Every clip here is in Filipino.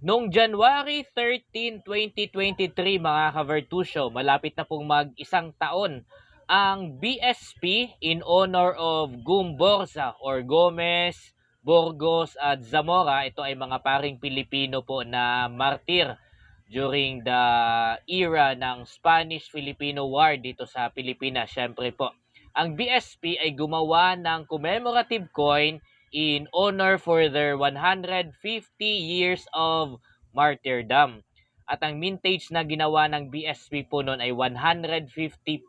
Noong January 13, 2023, mga ka-Vertusio, malapit na pong mag-isang taon ang BSP in honor of Gumborza or Gomez, Burgos at Zamora. Ito ay mga paring Pilipino po na martir during the era ng Spanish-Filipino War dito sa Pilipinas. Siyempre po, ang BSP ay gumawa ng commemorative coin in honor for their 150 years of martyrdom. At ang mintage na ginawa ng BSP po noon ay 150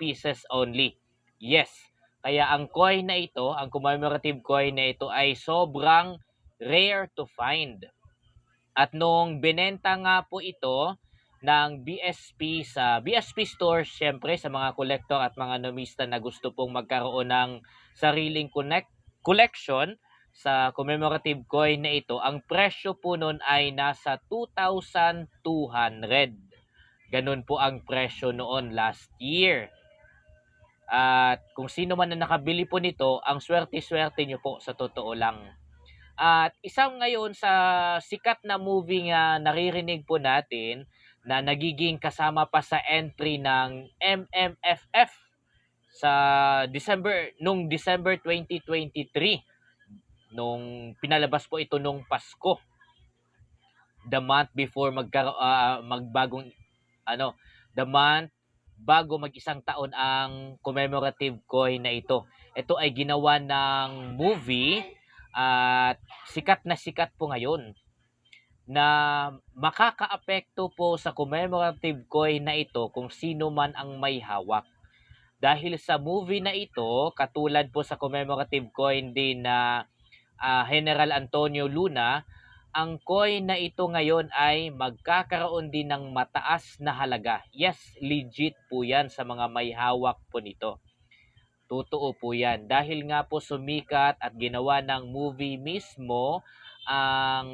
pieces only. Yes, kaya ang coin na ito, ang commemorative coin na ito ay sobrang rare to find. At nung binenta nga po ito ng BSP sa BSP store, syempre sa mga collector at mga nomista na gusto pong magkaroon ng sariling collection sa commemorative coin na ito, ang presyo po nun ay nasa 2,200. Ganun po ang presyo noon last year. At kung sino man na nakabili po nito, ang swerte-swerte nyo po sa totoo lang. At isang ngayon sa sikat na movie nga naririnig po natin na nagiging kasama pa sa entry ng MMFF sa December 2023 nung pinalabas po ito nung Pasko, the month before magbagong ano the month bago mag-isang taon ang commemorative coin na ito. Ito ay ginawa ng movie at sikat po ngayon na makakaapekto po sa commemorative coin na ito kung sino man ang may hawak. Dahil sa movie na ito, katulad po sa commemorative coin din na General Antonio Luna, ang coin na ito ngayon ay magkakaroon din ng mataas na halaga. Yes, legit po yan sa mga may hawak po nito. Totoo po yan. Dahil nga po sumikat at ginawa ng movie mismo ang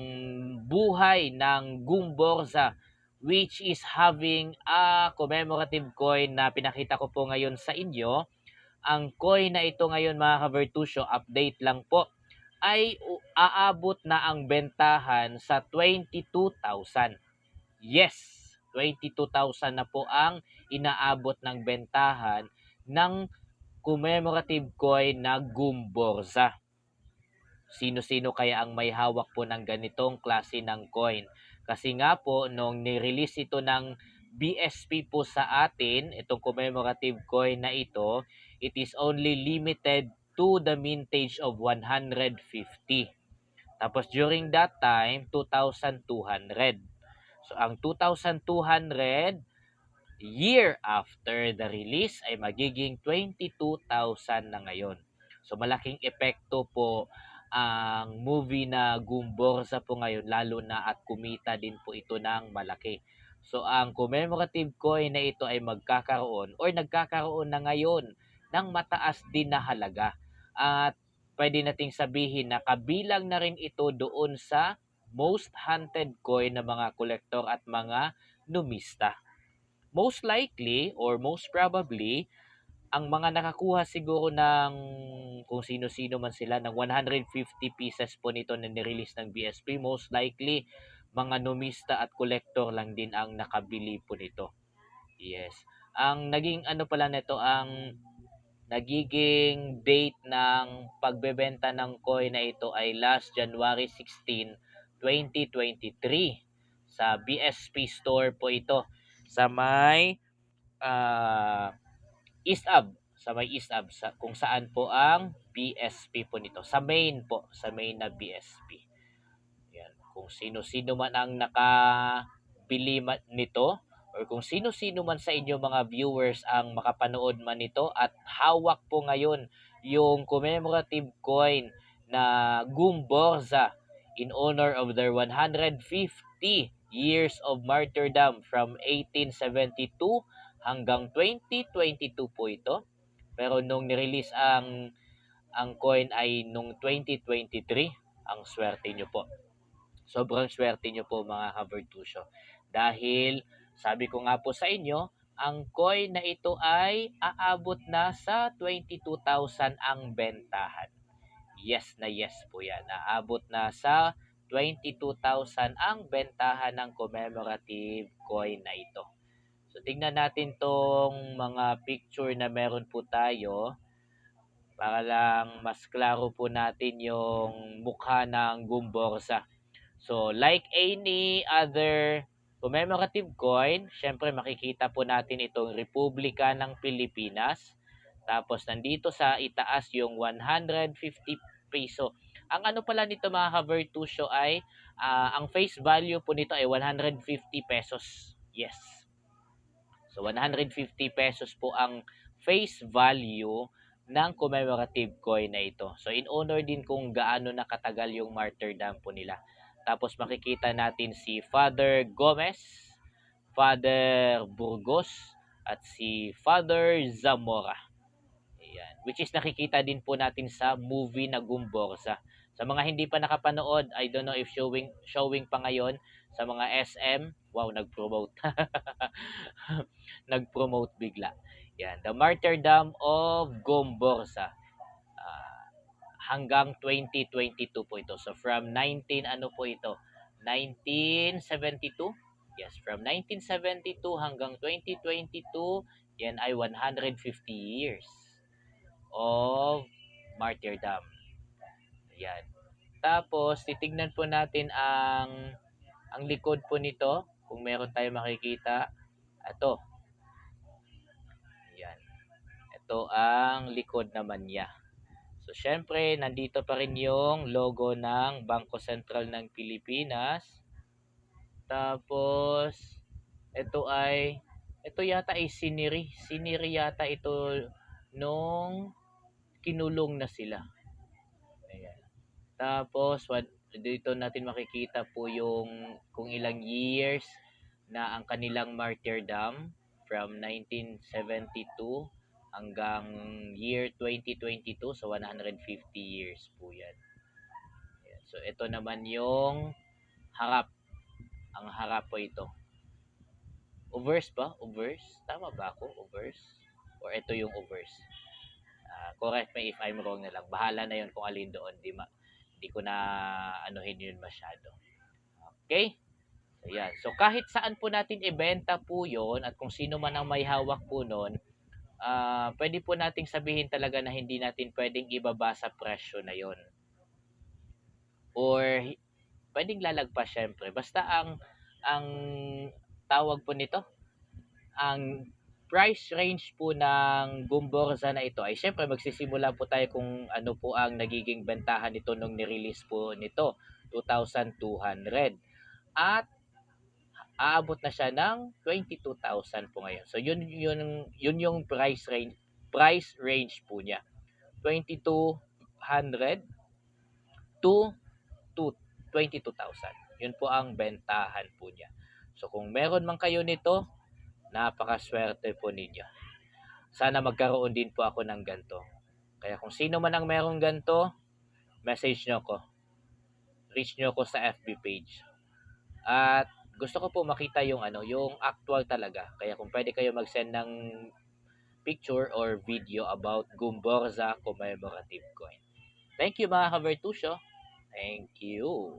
buhay ng Gumborza, which is having a commemorative coin na pinakita ko po ngayon sa inyo. Ang coin na ito ngayon, mga ka-Vertusio, update lang po, ay aabot na ang bentahan sa 22,000. Yes, 22,000 na po ang inaabot ng bentahan ng commemorative coin na Gumborza. Sino-sino kaya ang may hawak po ng ganitong klase ng coin? Kasi nga po, nung nirelease ito ng BSP po sa atin, itong commemorative coin na ito, it is only limited to the mintage of 150. Tapos during that time, 2,200. So ang 2,200 year after the release ay magiging 22,000 na ngayon. So malaking epekto po ang movie na Gumborza po ngayon, lalo na at kumita din po ito ng malaki. So ang commemorative coin na ito ay magkakaroon or nagkakaroon na ngayon ng mataas din na halaga. At pwede nating sabihin na kabilang na rin ito doon sa most hunted coin ng mga kolektor at mga numista. Most likely or most probably, ang mga nakakuha siguro ng kung sino-sino man sila ng 150 pieces po nito na nirelease ng BSP, most likely mga numista at collector lang din ang nakabili po nito. Yes. Ang naging ano pala nito, ang nagiging date ng pagbebenta ng coin na ito ay last January 16, 2023. Sa BSP store po ito sa may East Ab, sa may East Ab, kung saan po ang BSP po nito. Sa main po, sa main na BSP. Yan. Kung sino-sino man ang nakabili nito or kung sino-sino man sa inyo mga viewers ang makapanood man nito at hawak po ngayon yung commemorative coin na Gumborza in honor of their 150 years of martyrdom from 1872 hanggang 2022 po ito. Pero nung nirelease ang coin ay nung 2023, ang swerte nyo po. Sobrang swerte nyo po, mga ka-Vertusio. Dahil sabi ko nga po sa inyo, ang coin na ito ay aabot na sa 22,000 ang bentahan. Yes na yes po yan. Aabot na sa 22,000 ang bentahan ng commemorative coin na ito. So tingnan natin tong mga picture na meron po tayo para lang mas klaro po natin yung mukha ng Gumborza. So like any other commemorative coin, syempre makikita po natin itong Republika ng Pilipinas. Tapos nandito sa itaas yung 150 peso. Ang ano pala nito mga ka-Vertusio ay ang face value po nito ay 150 pesos. Yes. So 150 pesos po ang face value ng commemorative coin na ito. So in honor din kung gaano nakatagal yung martyrdom po nila. Tapos makikita natin si Father Gomez, Father Burgos, at si Father Zamora. Ayan. Which is nakikita din po natin sa movie na Gumborza. Sa mga hindi pa nakapanood, I don't know if showing pa ngayon sa mga SM. Wow, nag-promote. Nag-promote bigla. Yan, The Martyrdom of Gomborza. Ah, hanggang 2022 po ito. So from 19 ano po ito? 1972? Yes, from 1972 hanggang 2022, yan ay 150 years of martyrdom. Yan. Tapos titignan po natin ang likod po nito kung meron tayong makikita. Ito. Yan. Ito ang likod naman niya. So, syempre, nandito pa rin yung logo ng Bangko Sentral ng Pilipinas. Tapos, ito yata ay siniri. Siniri yata ito nung kinulong na sila. Ayan. Tapos, dito natin makikita po yung kung ilang years na ang kanilang martyrdom from 1972 hanggang year 2022, so 150 years po yan. Ayan. So ito naman yung harap. Ang harap po ito. Obverse ba? Obverse? Tama ba ako? Obverse? Or ito yung obverse? Correct me if I'm wrong na lang. Bahala na yun kung alin doon. Di ko na anuhin yun masyado. Okay? So, yan. So, kahit saan po natin ibenta po yon at kung sino man ang may hawak po nun, pwede po nating sabihin talaga na hindi natin pwedeng ibaba sa presyo na yon. Or pwedeng lalagpas syempre. Basta ang tawag po nito, ang price range po ng Gumborza na ito ay syempre magsisimula po tayo kung ano po ang nagiging bentahan nito nung ni-release po nito, 2,200. At aabot na siya ng 22,000 po ngayon. So yun yung price range po niya. 2,200 to 22,000. Yun po ang bentahan po niya. So kung meron man kayo nito, napakaswerte po ninyo. Sana magkaroon din po ako ng ganito. Kaya kung sino man ang meron ganito, message nyo ko. Reach nyo ko sa FB page. At gusto ko po makita yung yung actual talaga. Kaya kung pwede kayo mag-send ng picture or video about Gumborza commemorative coin. Thank you mga ka-Vertusio. Thank you.